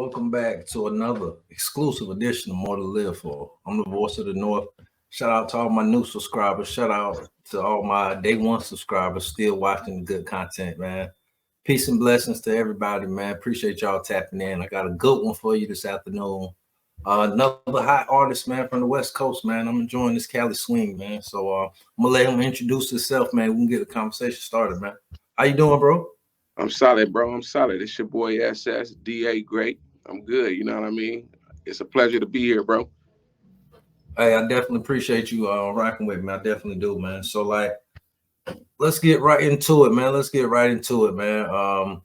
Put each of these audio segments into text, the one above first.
Welcome back to another exclusive edition of More to Live For. I'm the voice of the North. Shout out to all my new subscribers. Shout out to all my day one subscribers still watching the good content, man. Peace and blessings to everybody, man. Appreciate y'all tapping in. I got a good one for you this afternoon. Another hot artist, man, from the West Coast, man. I'm enjoying this Cali swing, man. So I'm gonna let him introduce himself, man. We can get the conversation started, man. How you doing, bro? I'm solid, bro. I'm solid. It's your boy SSDA Great. I'm good. You know what I mean? It's a pleasure to be here, bro. Hey, I definitely appreciate you rocking with me. I definitely do, man. So like, let's get right into it, man. Let's get right into it, man.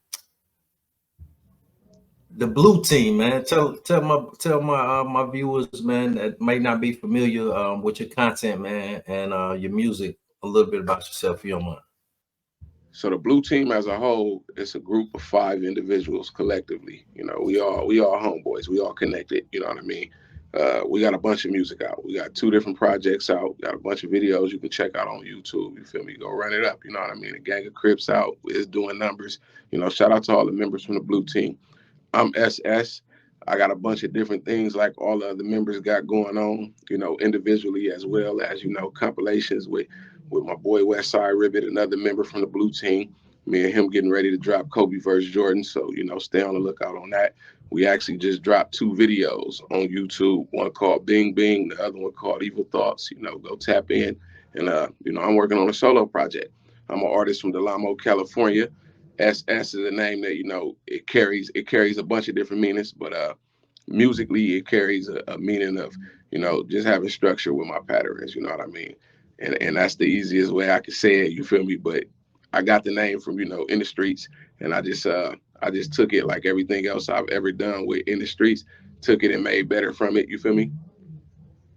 The blue team, man. Tell my viewers, man, that may not be familiar with your content, man, and your music a little bit about yourself, if you don't mind. So the blue team as a whole, it's a group of 5 individuals collectively. We all homeboys. We all connected. You know what I mean? We got a bunch of music out. We got 2 different projects out. Got a bunch of videos you can check out on YouTube. You feel me? Go run it up. You know what I mean? A gang of Crips out is doing numbers. Shout out to all the members from the blue team. I'm SS. I got a bunch of different things like all the other members got going on, individually as well as, compilations with my boy Westside Ribbit, another member from the blue team. Me and him getting ready to drop Kobe versus Jordan. So, stay on the lookout on that. We actually just dropped 2 videos on YouTube, one called Bing Bing, the other one called Evil Thoughts. Go tap in. And, I'm working on a solo project. I'm an artist from Delamo, California. SS is a name that it carries a bunch of different meanings, but musically it carries a meaning of just having structure with my patterns. You know what I mean? And that's the easiest way I can say it. You feel me? But I got the name from in the streets, and I just took it like everything else I've ever done with in the streets, took it and made better from it. You feel me?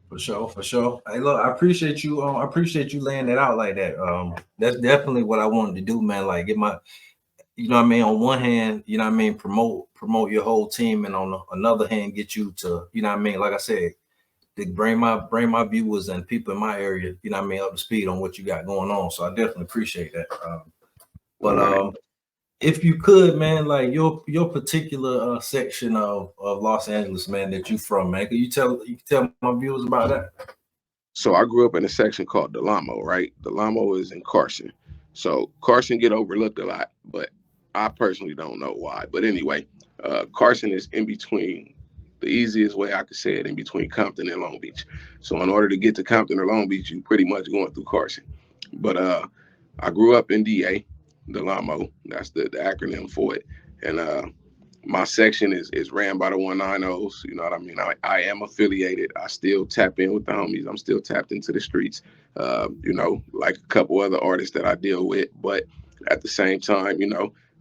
For sure, for sure. Hey, look, I appreciate you. I appreciate you laying it out like that. That's definitely what I wanted to do, man. Like, get my, you know what I mean. On one hand, you know what I mean, promote your whole team, and on the, another hand, get you to, you know what I mean. Like I said, to bring my viewers and people in my area, you know what I mean, up to speed on what you got going on. So I definitely appreciate that. All But right. if you could, man, like your particular section of Los Angeles, man, that you from, man, you tell my viewers about that? So I grew up in a section called Delamo, right? Delamo is in Carson. So Carson get overlooked a lot, but I personally don't know why. But anyway, Carson is in between. The easiest way I could say it, in between Compton and Long Beach. So in order to get to Compton or Long Beach, you pretty much going through Carson. But I grew up in DA, Delamo. That's the acronym for it. And my section is ran by the 190s. You know what I mean? I am affiliated. I still tap in with the homies. I'm still tapped into the streets, like a couple other artists that I deal with. But at the same time,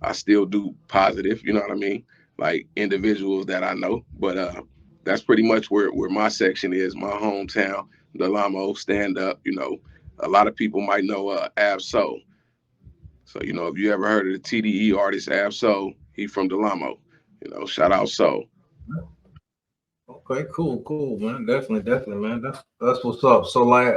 I still do positive, you know what I mean? Like individuals that I know. But that's pretty much where my section is, my hometown, the Lamo, stand up. A lot of people might know Ab Soul. So, if you ever heard of the TDE artist Ab Soul, he from Delamo. Shout out Soul. Okay, cool, man. Definitely, man. That's what's up. So like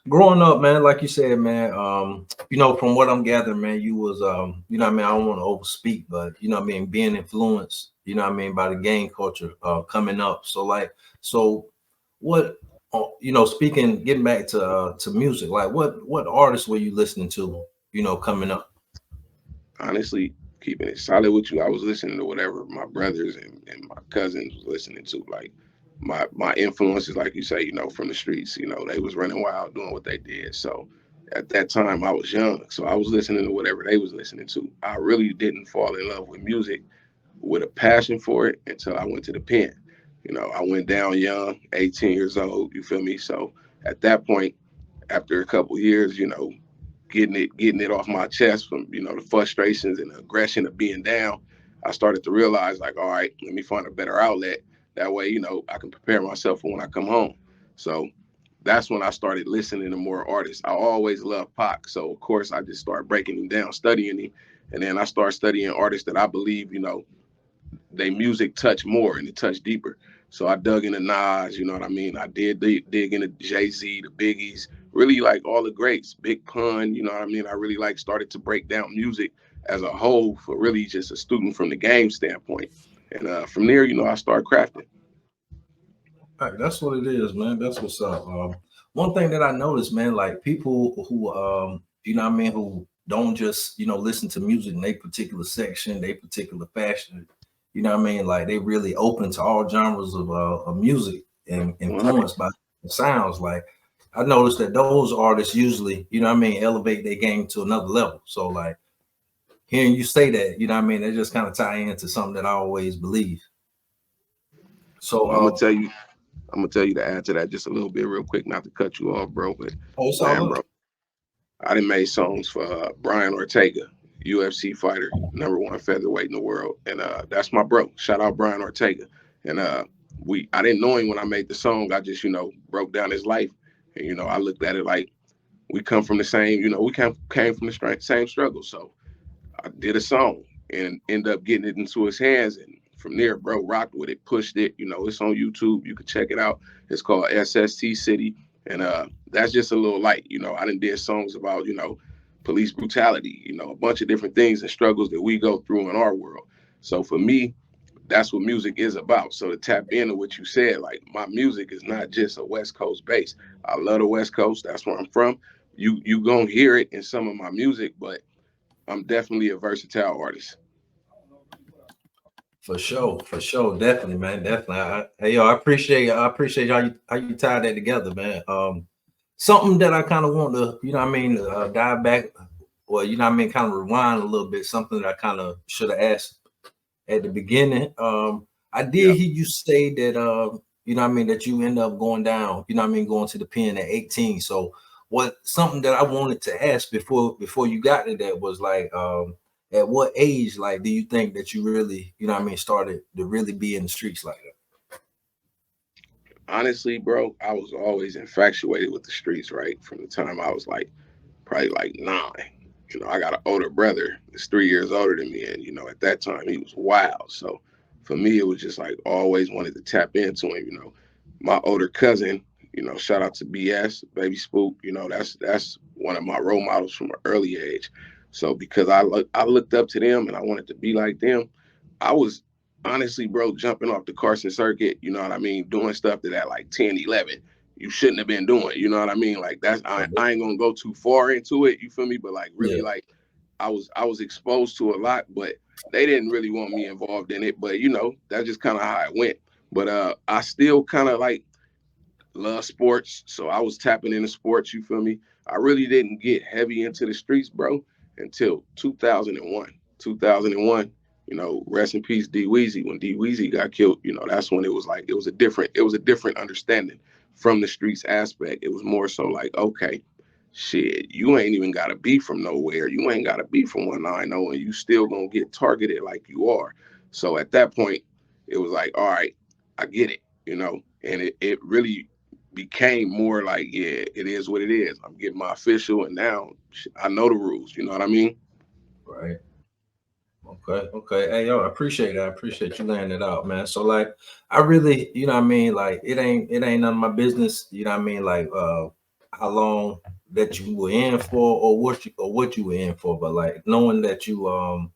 growing up, man, like you said, man, from what I'm gathering, man, you was you know what I mean, I don't want to overspeak, but you know what I mean, being influenced, you know what I mean, by the gang culture coming up. So what speaking, getting back to music, like what artists were you listening to, coming up? Honestly, keeping it solid with you, I was listening to whatever my brothers and my cousins was listening to. Like my influences, like you say, from the streets, they was running wild doing what they did. So at that time I was young. So I was listening to whatever they was listening to. I really didn't fall in love with music with a passion for it until I went to the pen. I went down young, 18 years old, you feel me? So at that point, after a couple years, getting it off my chest from the frustrations and the aggression of being down, I started to realize like, all right, let me find a better outlet. That way, I can prepare myself for when I come home. So that's when I started listening to more artists. I always loved Pac, so of course I just started breaking him down, studying him, and then I started studying artists that I believe they music touch more and it touch deeper. So I dug into Nas, you know what I mean? I did dig into Jay-Z, the Biggies, really like all the greats, Big Pun, you know what I mean? I really started to break down music as a whole for really just a student from the game standpoint. And from there, I started crafting. All right, that's what it is, man. That's what's up. One thing that I noticed, man, like people who, you know what I mean, who don't just, listen to music in a particular section, they particular fashion, you know what I mean? Like they really open to all genres of music and 100. influenced by the sounds. Like I noticed that those artists usually, you know what I mean, elevate their game to another level. So like hearing you say that, you know what I mean, they just kind of tie into something that I always believe. So, Well, I'm gonna tell you to add to that just a little bit real quick, not to cut you off, bro. But oh, it's all man, good. bro, I done made songs for Brian Ortega, UFC fighter, #1 featherweight in the world, and that's my bro. Shout out Brian Ortega. And I didn't know him when I made the song. I just broke down his life, and I looked at it like we come from the same, we came from the same struggle. So I did a song and end up getting it into his hands. And from there, bro, rocked with it, pushed it. It's on YouTube. You can check it out. It's called SST City. And that's just a little light. I done did songs about, police brutality, a bunch of different things and struggles that we go through in our world. So for me, that's what music is about. So to tap into what you said, like my music is not just a West Coast base. I love the West Coast. That's where I'm from. You gonna hear it in some of my music, but I'm definitely a versatile artist. For sure, definitely, man, definitely. Hey, yo, I appreciate how you tied that together, man. Something that I kind of want to, dive back, or kind of rewind a little bit. Something that I kind of should have asked at the beginning. I did Yeah. hear you say that, that you end up going down, going to the pen at 18. So, what something that I wanted to ask before you got to that was like, at what age, like, do you think that you really, started to really be in the streets like that? Honestly, bro, I was always infatuated with the streets, right? From the time I was like probably like 9. I got an older brother that's 3 years older than me, and at that time he was wild. So for me, it was just like always wanted to tap into him. My older cousin, shout out to BS, Baby Spook. That's one of my role models from an early age. So because I looked up to them and I wanted to be like them, I was honestly, bro, jumping off the Carson circuit. You know what I mean, doing stuff that at like 10, 11 you shouldn't have been doing. You know what I mean? Like that's I ain't gonna go too far into it. You feel me? But like really, Yeah, like I was exposed to a lot, but they didn't really want me involved in it. But that's just kind of how it went. But I still kind of like love sports, so I was tapping into sports. You feel me? I really didn't get heavy into the streets, bro, until 2001. 2001. Rest in peace, D Weezy. When D Weezy got killed, that's when it was like it was a different understanding from the streets aspect. It was more so like, okay, shit, you ain't even gotta be from nowhere. You ain't gotta be from 190, and you still gonna get targeted like you are. So at that point, it was like, all right, I get it. And it really became more like, yeah, it is what it is. I'm getting my official, and now I know the rules. You know what I mean? right. Okay, okay. Hey, yo, I appreciate that. I appreciate you laying it out, man. So like I really, like it ain't none of my business, like how long that you were in for or what you were in for, but like knowing that you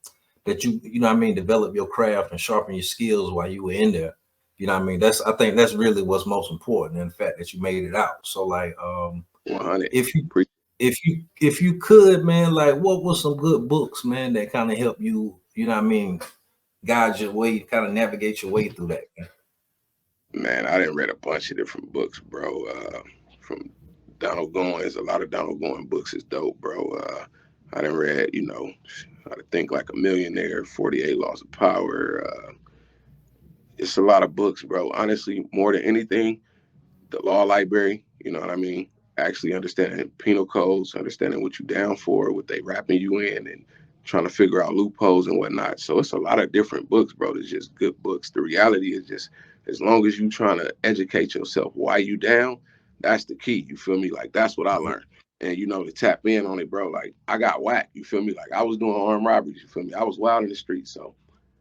develop your craft and sharpen your skills while you were in there. I think that's really what's most important, and the fact that you made it out. So like 100. if you if you could, man, like what was some good books, man, that kind of help you, guide your way, kind of navigate your way through that, man? Man, I didn't read a bunch of different books, bro. From Donald Goins, a lot of Donald Goins books is dope, bro. I didn't read, How to Think Like a Millionaire, 48 Laws of Power. It's a lot of books, bro. Honestly, more than anything, the law library, you know what I mean? Actually understanding penal codes, understanding what you down for, what they wrapping you in, and trying to figure out loopholes and whatnot. So it's a lot of different books, bro. There's just good books. The reality is just as long as you trying to educate yourself why you down, that's the key. You feel me? Like that's what I learned. And to tap in on it, bro. Like I got whacked. You feel me? Like I was doing armed robberies. You feel me? I was wild in the streets. So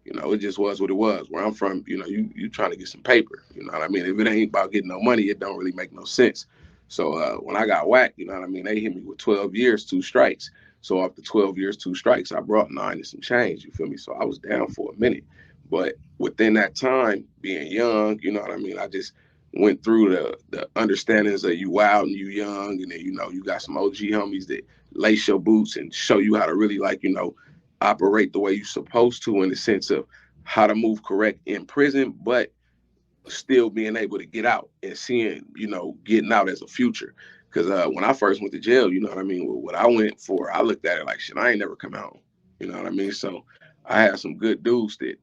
it just was what it was. Where I'm from, you trying to get some paper. You know what I mean? If it ain't about getting no money, it don't really make no sense. So when I got whacked, you know what I mean? They hit me with 12 years, 2 strikes. So after 12 years, 2 strikes, I brought 9 and some change. You feel me? So I was down for a minute. But within that time, being young, you know what I mean, I just went through the understandings of you wild and you young, and then you got some OG homies that lace your boots and show you how to really like operate the way you're supposed to in the sense of how to move correct in prison, but still being able to get out and seeing, getting out as a future. Because when I first went to jail, you know what I mean, what I went for, I looked at it like shit. I ain't never come out. You know what I mean? So I had some good dudes that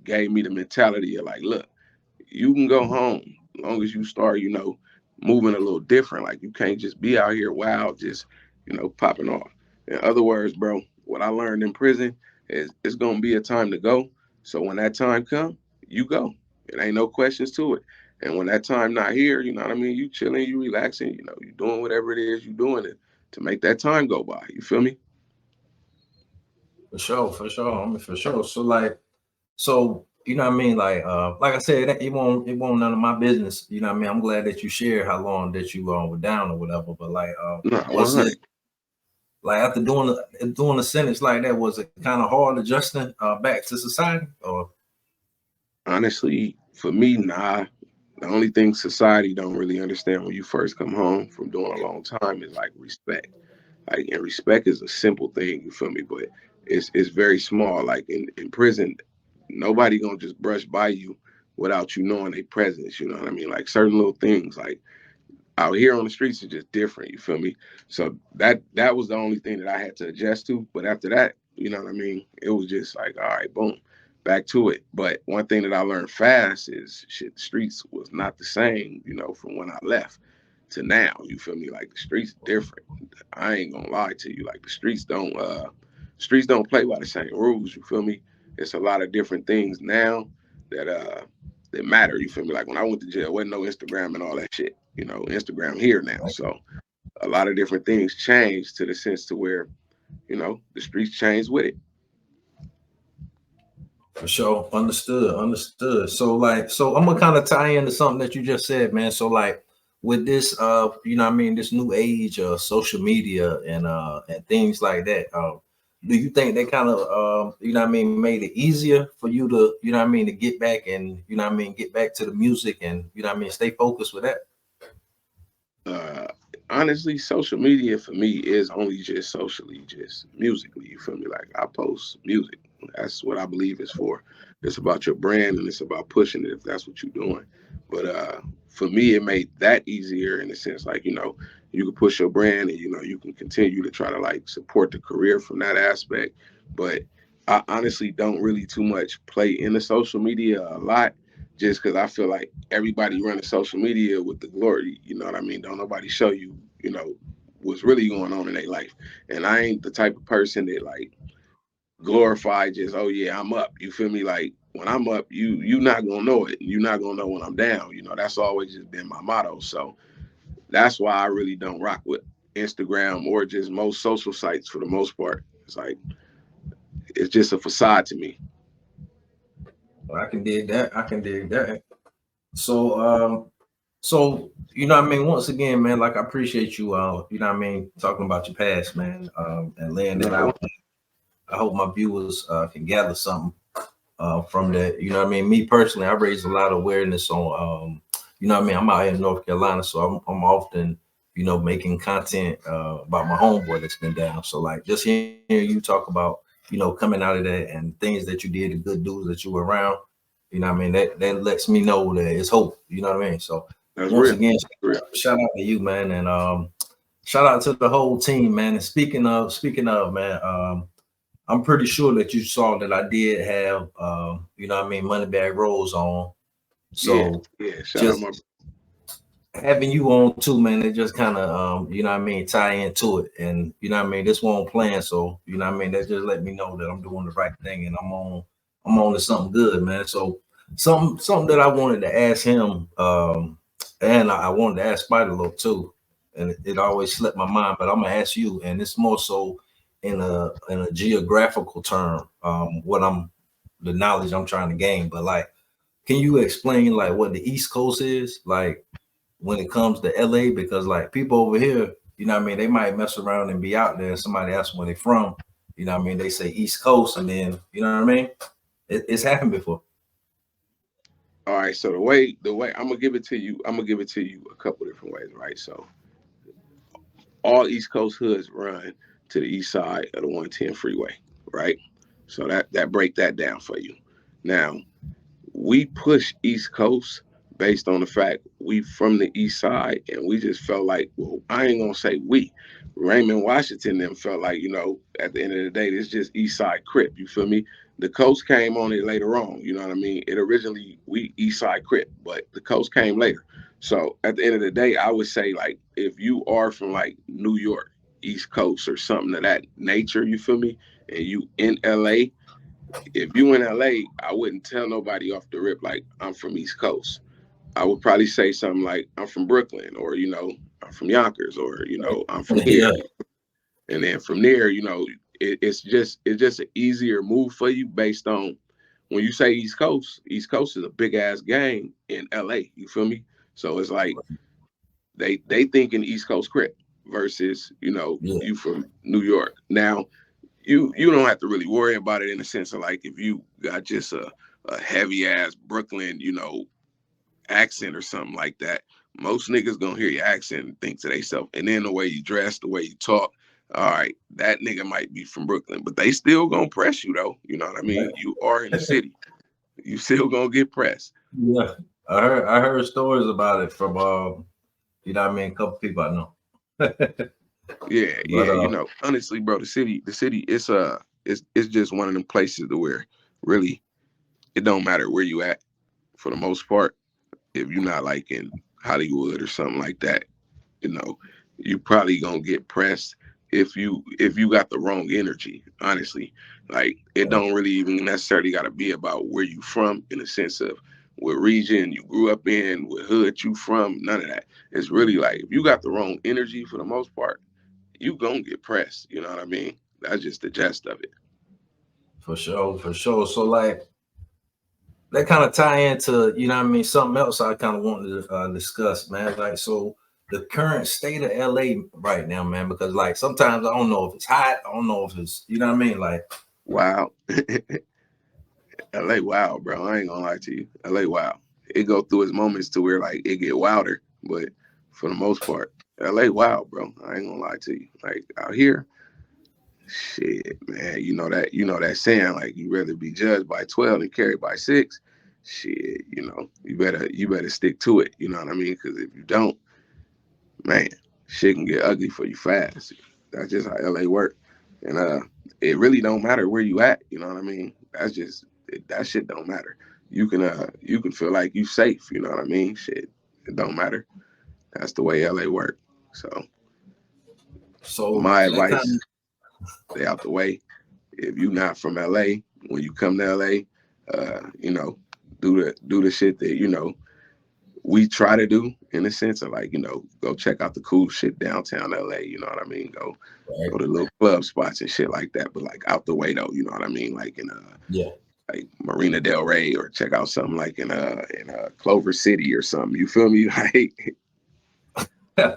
gave me the mentality of like, look, you can go home as long as you start, moving a little different. Like you can't just be out here wild, just popping off. In other words, bro, what I learned in prison is it's gonna be a time to go. So when that time come, you go. It ain't no questions to it. And when that time not here, you know what I mean? You chilling, you relaxing, you doing whatever it is you doing to make that time go by. You feel me? For sure, for sure. I mean, for sure. So like, so you know what I mean? Like I said, it won't none of my business. You know what I mean? I'm glad that you shared how long that you were down or whatever. But like, Nah, was it 100. like after doing a sentence like that, was it kind of hard adjusting back to society? Or Honestly, for me, nah. The only thing society don't really understand when you first come home from doing a long time is like respect. Like, and respect is a simple thing, you feel me? But it's very small. Like in prison, nobody gonna just brush by you without you knowing their presence. You know what I mean? Like certain little things, like out here on the streets is just different. You feel me? So that was the only thing that I had to adjust to. But after that, you know what I mean? It was just like, all right, boom, back to it. But one thing that I learned fast is shit. The streets was not the same, from when I left to now. You feel me? Like the streets different. I ain't gonna lie to you. Like the streets don't play by the same rules. You feel me? It's a lot of different things now that that matter. You feel me? Like when I went to jail, wasn't no Instagram and all that shit. Instagram here now. So a lot of different things changed to the sense to where, the streets changed with it. for sure, understood, understood. So like, so I'm gonna kind of tie into something that you just said, man. So like, with this, you know, what I mean, this new age of social media and things like that. Do you think they kind of, you know, what I mean, made it easier for you to, you know, what I mean, to get back and, you know, what I mean, get back to the music and, you know, what I mean, stay focused with that? Uh, Honestly, social media for me is only just socially, just musically. You feel me? Like I post music. That's what I believe it's for. It's about your brand and it's about pushing it if that's what you're doing. But for me, it made that easier in the sense like, you can push your brand and, you can continue to try to like support the career from that aspect. But I honestly don't really too much play in the social media a lot just because I feel like everybody running social media with the glory, you know what I mean? Don't nobody show you, what's really going on in their life. And I ain't the type of person that like glorify just, oh yeah, I'm up. You feel me? Like when I'm up, you not gonna know it. You're not gonna know when I'm down. That's always just been my motto. So that's why I really don't rock with Instagram or just most social sites for the most part. It's like it's just a facade to me. Well, I can dig that. I can dig that. So, so you know, what I mean, once again, man, like I appreciate you, you know, what I mean, talking about your past, man, and laying it No, out. I hope my viewers can gather something from that. You know what I mean? Me personally, I raise a lot of awareness on, you know what I mean? I'm out here in North Carolina, so I'm often, you know, making content about my homeboy that's been down. So like just hearing you talk about, you know, coming out of that and things that you did, the good dudes that you were around, you know what I mean? That lets me know that it's hope. You know what I mean? So that's once real. again, Real. shout out to you, man, and shout out to the whole team, man. And speaking of, man, I'm pretty sure that you saw that I did have, you know what I mean, Moneybag Rose on. Yeah, So yeah. Shout out just my having you on too, man, it just kind of, you know what I mean, tie into it. And, you know what I mean, this won't plan. So, you know what I mean, that just let me know that I'm doing the right thing and I'm on to something good, man. So something that I wanted to ask him, and I wanted to ask Spider Loc too. And it always slipped my mind, but I'm gonna ask you, and it's more so in a geographical term, what I'm the knowledge I'm trying to gain. But like, can you explain like what the East Coast is like when it comes to LA? Because like people over here, you know what I mean, they might mess around and be out there and somebody asks where they from, you know what I mean, they say East Coast and then you know what I mean? It's happened before. All right, so the way I'm gonna give it to you, a couple different ways, right? So all East Coast hoods run to the east side of the 110 freeway, right? So that break that down for you. Now, we push East Coast based on the fact we from the East Side, and we just felt like, well, I ain't gonna say we. Raymond Washington them felt like, at the end of the day, this just East Side Crip. You feel me? The Coast came on it later on. You know what I mean? It originally we East Side Crip, but the Coast came later. So at the end of the day, I would say like if you are from like New York, East Coast, or something of that nature, you feel me? And you in LA, if you in LA, I wouldn't tell nobody off the rip like I'm from East Coast. I would probably say something like I'm from Brooklyn, or I'm from Yonkers, or I'm from here. Yeah, And then from there, it's just an easier move for you based on when you say East Coast. East Coast is a big ass gang in LA. You feel me? So it's like they thinking East Coast Crip versus yeah, you from New York. Now you don't have to really worry about it in the sense of like if you got just a heavy ass Brooklyn, accent or something like that. Most niggas gonna hear your accent and think to themselves, and then the way you dress, the way you talk, all right, that nigga might be from Brooklyn, but they still gonna press you though. You know what I mean? You are in the city. You still gonna get pressed. yeah. I heard stories about it from a couple people I know. Yeah, But yeah. Honestly, bro, the city, it's just one of them places to where really it don't matter where you at for the most part. If you're not like in Hollywood or something like that, you know, you probably gonna get pressed if you got the wrong energy. Honestly, like it don't really even necessarily got to be about where you from in the sense of what region you grew up in, what hood you from. None of that. It's really like if you got the wrong energy for the most part, you gonna get pressed. You know what I mean? That's just the gist of it. for sure, for sure. So like that kind of tie into, something else I kind of wanted to discuss, man. Like, so the current state of LA right now, man, because like sometimes I don't know if it's hot, I don't know if it's, like, Wow. LA wild, bro. I ain't gonna lie to you. LA wild. It go through its moments to where like it get wilder, but for the most part, LA wild, bro. I ain't gonna lie to you. Like out here, shit, man. You know that saying like you rather be judged by 12 than carried by 6. Shit, you better stick to it. You know what I mean? Because if you don't, man, shit can get ugly for you fast. That's just how LA work, and it really don't matter where you at. You know what I mean? That shit don't matter. You can feel like you safe. You know what I mean? Shit, it don't matter. That's the way LA work. So so my that kind advice, stay out the way. If you not from LA, when you come to LA, do the shit that we try to do in the sense of like go check out the cool shit downtown LA. You know what I mean? Go of, to little club spots and shit like that, but like out the way though. You know what I mean? Like in yeah. like Marina Del Rey, or check out something like in Clover City or something. You feel me? Like,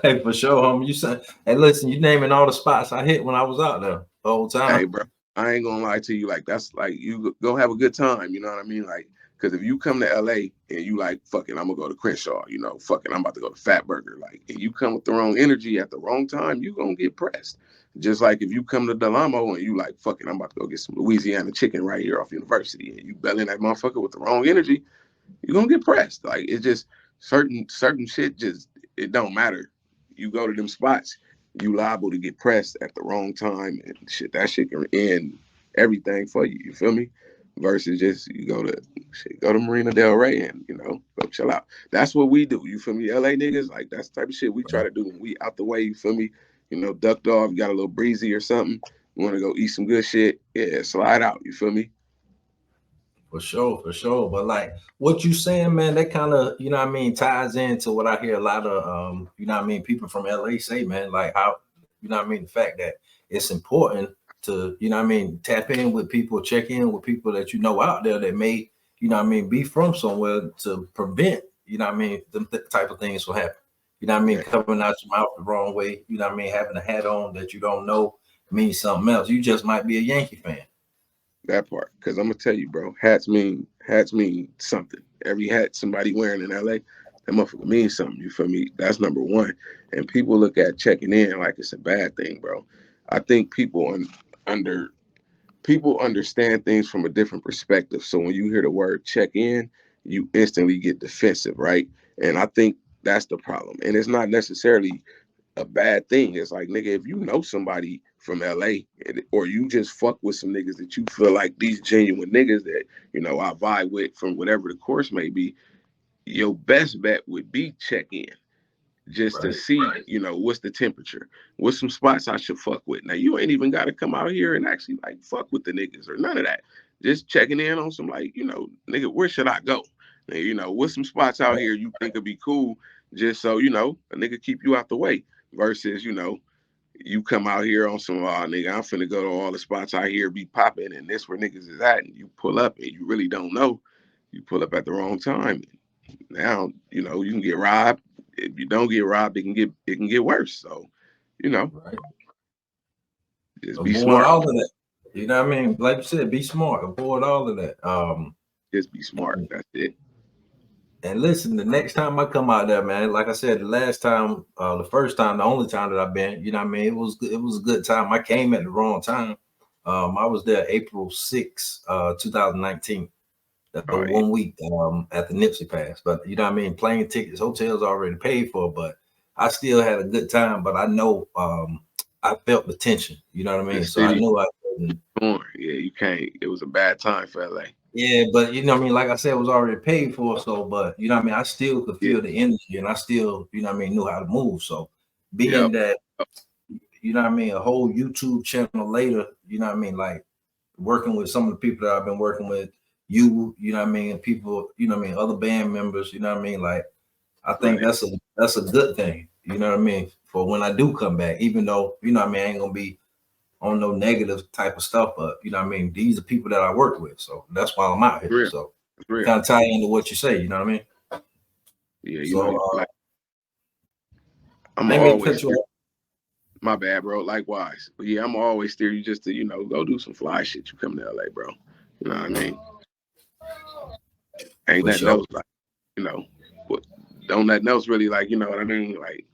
Hey, for sure, homie. You said, hey, listen, you naming all the spots I hit when I was out there the whole hey, time. bro, I ain't gonna lie to you. Like, that's like you go have a good time. You know what I mean? Like, because if you come to LA and you like, fucking, I'm gonna go to Crenshaw. Fucking, I'm about to go to Fat Burger. Like, and you come with the wrong energy at the wrong time, you gonna get pressed. Just like if you come to Delamo and you like, fucking, I'm about to go get some Louisiana chicken right here off University, and you belling that motherfucker with the wrong energy, you're gonna get pressed. Like, it's just certain shit just it don't matter. You go to them spots, you liable to get pressed at the wrong time and shit. That shit can end everything for you. You feel me? Versus just you go to Marina Del Rey and go chill out. That's what we do. You feel me? LA niggas, like that's the type of shit we try to do when we out the way. You feel me? Ducked off, got a little breezy or something. You want to go eat some good shit? Yeah, slide out. You feel me? For sure, for sure. But like what you saying, man, that kind of, ties into what I hear a lot of people from LA say, man, like how, the fact that it's important to, tap in with people, check in with people that out there that may, be from somewhere to prevent, them type of things will happen. Yeah, Coming out your mouth the wrong way, having a hat on that you don't know means something else. You just might be a Yankee fan. That part, because I'm gonna tell you, bro, hats mean something. Every hat somebody wearing in LA, that motherfucker means something. You feel me? That's number one. And people look at checking in like it's a bad thing, bro. I think under people understand things from a different perspective. So when you hear the word check in, you instantly get defensive, right? And I think that's the problem. And it's not necessarily a bad thing. It's like, nigga, if you know somebody from LA or you just fuck with some niggas that you feel like these genuine niggas that, I vibe with from whatever the course may be, your best bet would be check in just to Right. see, what's the temperature, what's some spots I should fuck with. Now you ain't even got to come out here and actually like fuck with the niggas or none of that. Just checking in on some like, nigga, where should I go? Now, what's some spots out here you think would be cool, just so a nigga keep you out the way versus you come out here on some nigga, I'm finna go to all the spots I hear be popping and this where niggas is at, and you pull up and you really don't know. You pull up at the wrong time. Now, you can get robbed. If you don't get robbed, it can get worse. So, you know, Right. just be Avoid smart. all of that. You know what I mean? Like you said, be smart. Avoid all of that. Just be smart. That's it. And listen, the next time I come out there, man, like I said, the last time, the first time, the only time that I've been, you know what I mean? It was a good time. I came at the wrong time. I was there April 6th, 2019, the Oh yeah, 1 week at the Nipsey Pass. But you know what I mean? Plane tickets, hotels already paid for, but I still had a good time. But I know I felt the tension, you know what I the mean? So I city knew I couldn't. torn. Yeah, you can't. It was a bad time for LA. Yeah, but you know what I mean, like I said, it was already paid for. So, but you know what I mean, I still could Yeah, feel the energy and I still, you know what I mean, knew how to move. So yeah, being that, you know what I mean, a whole YouTube channel later, you know what I mean, like working with some of the people that I've been working with, you know what I mean, people, you know what I mean, other band members, you know what I mean, like I think right. that's a good thing, you know what I mean, for when I do come back, even though, you know what I mean, I ain't gonna be on no negative type of stuff, but you know what I mean, these are people that I work with. So that's why I'm out It's here. real. So It's real. kind of tie into what you say, you know what I mean? Yeah, So like I'm I ain't mean to cut always you steer. off My bad, bro. Likewise. But yeah, I'm always steer you just to go do some fly shit. You come to LA, bro. You know what I mean? Ain't for nothing sure. else like you know. What don't nothing else really like what I mean? Like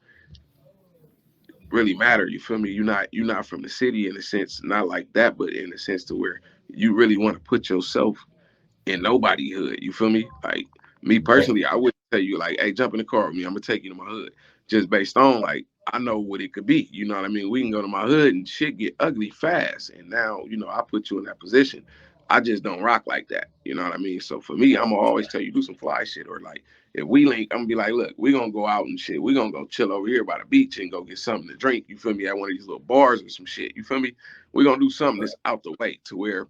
really matter. You feel me? You're not from the city in a sense, not like that, but in a sense to where you really want to put yourself in nobody hood. You feel me? Like me Right. personally, I wouldn't tell you like, hey, jump in the car with me. I'm gonna take you to my hood. Just based on like I know what it could be. You know what I mean? We can go to my hood and shit get ugly fast. And now, I put you in that position. I just don't rock like that. You know what I mean? So for me, I'm gonna always tell you do some fly shit or like if we link, I'm gonna be like, look, we gonna go out and shit. We gonna go chill over here by the beach and go get something to drink. You feel me? At one of these little bars or some shit. You feel me? We gonna do something Right. that's out the way to where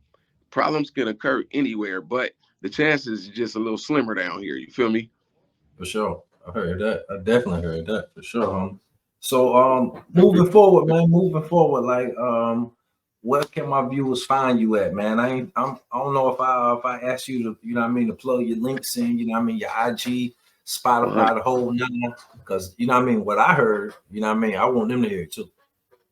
problems can occur anywhere, but the chances is just a little slimmer down here. You feel me? For sure. I heard that. I definitely heard that for sure, So moving forward, man, moving forward, like where can my viewers find you at, man? I don't know if I ask you to, you know what I mean, to plug your links in, you know what I mean, your IG, 100, Spotify, the whole nine. Because you know what I mean, what I heard, you know what I mean, I want them to hear it too.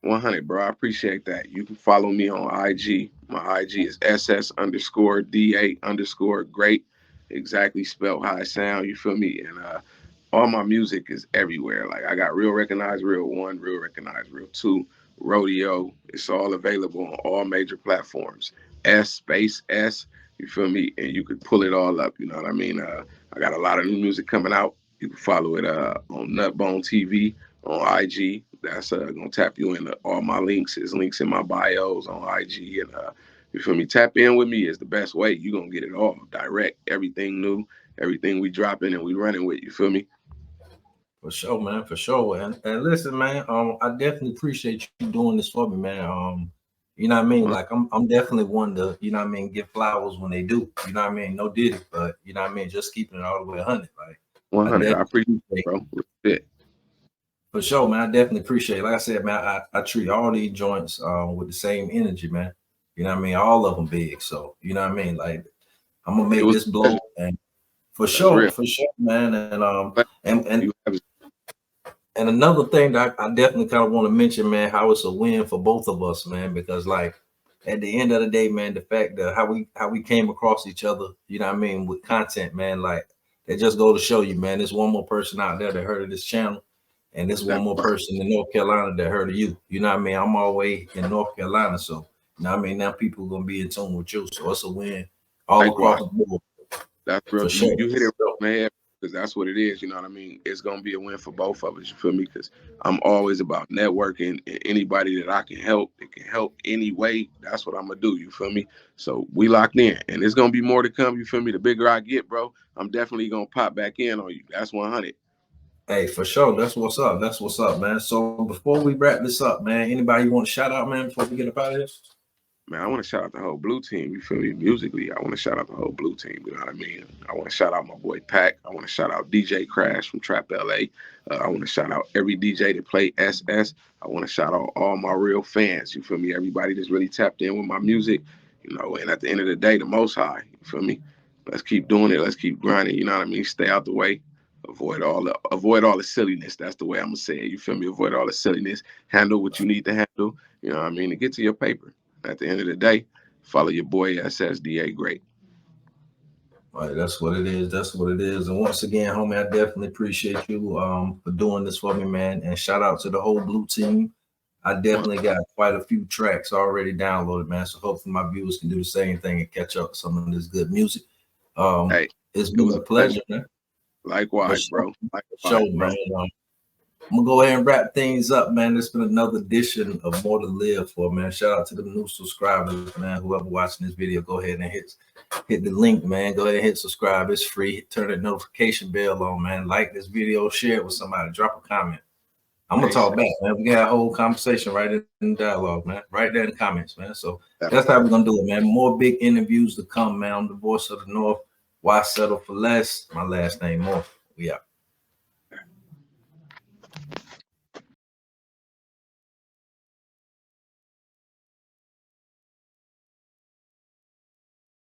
100, bro. I appreciate that. You can follow me on IG. My IG is SS_DA_great. Exactly spelled how I sound. You feel me? And all my music is everywhere. Like I got Real Recognize Real 1, Real Recognize Real 2, Rodeo. It's all available on all major platforms. S. You feel me? And you could pull it all up. You know what I mean? I got a lot of new music coming out. You can follow it on Nutbone TV on IG. That's gonna tap you into all my links. There's links in my bios on IG, and you feel me? Tap in with me is the best way. You gonna get it all direct, everything new, everything we dropping and we running with. You feel me? For sure, man, for sure. And listen, man, I definitely appreciate you doing this for me, man. You know what I mean? One, Like I'm definitely one to, you know what I mean, give flowers when they do. You know what I mean? No diddy, but you know what I mean, just keeping it all the way 100. Like I 100. I definitely appreciate it, appreciate bro. Respect. for sure, man. I definitely appreciate it. Like I said, man, I treat all these joints with the same energy, man. You know what I mean? All of them big. So, you know what I mean? Like I'm gonna It make was this a blow pleasure. and That's real. for sure, man. And You have And another thing that I definitely kind of want to mention, man, how it's a win for both of us, man, because like at the end of the day, man, the fact that how we came across each other, you know what I mean, with content, man, like they just go to show you, man, there's one more person out there that heard of this channel, and there's one That's more right. person in North Carolina that heard of you. You know what I mean? I'm all the way in North Carolina, so you know what I mean. Now people are gonna be in tune with you, so it's a win all across Likewise. the board That's real. for sure. You hit it right on the head because that's what it is. You know what I mean? It's gonna be a win for both of us. You feel me? Because I'm always about networking and anybody that I can help, that can help any way. That's what I'm gonna do. You feel me? So we locked in, and it's gonna be more to come. You feel me? The bigger I get, bro, I'm definitely gonna pop back in on you. That's 100. Hey, for sure. That's what's up. That's what's up, man. So before we wrap this up, man, anybody you want to shout out, man, before we get up out of this? Man, I want to shout out the whole blue team. You feel me? Musically, I want to shout out the whole blue team. You know what I mean? I want to shout out my boy Pac. I want to shout out DJ Crash from Trap LA. I want to shout out every DJ that play SS. I want to shout out all my real fans. You feel me? Everybody that's really tapped in with my music. You know, and at the end of the day, the Most High. You feel me? Let's keep doing it. Let's keep grinding. You know what I mean? Stay out the way. Avoid all the silliness. That's the way I'm gonna say it. You feel me? Avoid all the silliness. Handle what you need to handle. You know what I mean? To get to your paper. At the end of the day, follow your boy SSDA Great. All right, that's what it is. That's what it is. And once again, homie, I definitely appreciate you for doing this for me, man. And shout out to the whole blue team. I definitely got quite a few tracks already downloaded, man. So hopefully my viewers can do the same thing and catch up with some of this good music. Hey, It's it been was a a pleasure. pleasure, man. For Likewise, sure, bro. for Likewise, sure, bro. man. I'm gonna go ahead and wrap things up, man. It's been another edition of More to Live For, man. Shout out to the new subscribers, man. Whoever watching this video, go ahead and hit the link, man. Go ahead and hit subscribe. It's free. Turn the notification bell on, man. Like this video, share it with somebody, drop a comment. I'm gonna talk back, man. We got a whole conversation right in the dialogue, man. Right there in the comments, man. So that's how we're gonna do it, man. More big interviews to come, man. I'm the voice of the North. Why settle for less? My last name, Morph. We out.